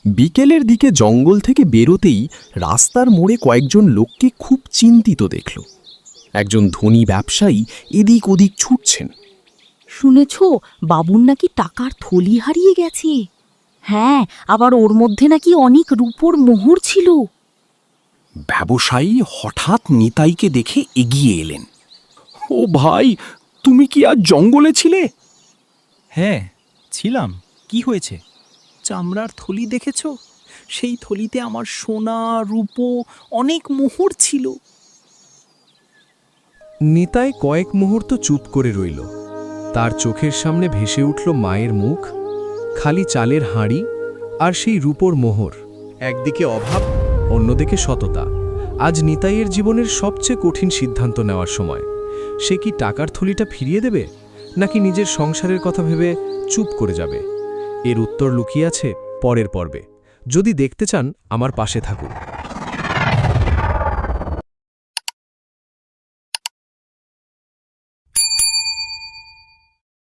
বিকেলের দিকে জঙ্গল থেকে বেরোতেই রাস্তার মোড়ে কয়েকজন লোককে খুব চিন্তিত দেখল। একজন ধনী ব্যবসায়ী এদিক ওদিক ছুটছেন। শুনেছ বাবুর নাকি টাকার থলি হারিয়ে গেছে। হ্যাঁ, আবার ওর মধ্যে নাকি অনেক রূপোর মোহর ছিল। ব্যবসায়ী হঠাৎ নিতাইকে দেখে এগিয়ে এলেন। ও ভাই, তুমি কি আজ জঙ্গলে ছিলে? হ্যাঁ ছিলাম। কি হয়েছে? চামড়ার থলি দেখেছ? সেই থলিতে আমার সোনা রূপো অনেক মোহর ছিল। নিতাই কয়েক মুহূর্ত চুপ করে রইল। তার চোখের সামনে ভেসে উঠল মায়ের মুখ, খালি চালের হাঁড়ি আর সেই রূপোর মোহর। একদিকে অভাব, অন্যদিকে সততা। আজ নিতাইয়ের জীবনের সবচেয়ে কঠিন সিদ্ধান্ত নেওয়ার সময়। সে কি টাকার থলিটা ফিরিয়ে দেবে, নাকি নিজের সংসারের কথা ভেবে চুপ করে যাবে? এর উত্তর লুকিয়ে আছে পরের পর্বে। যদি দেখতে চান, আমার পাশে থাকুন।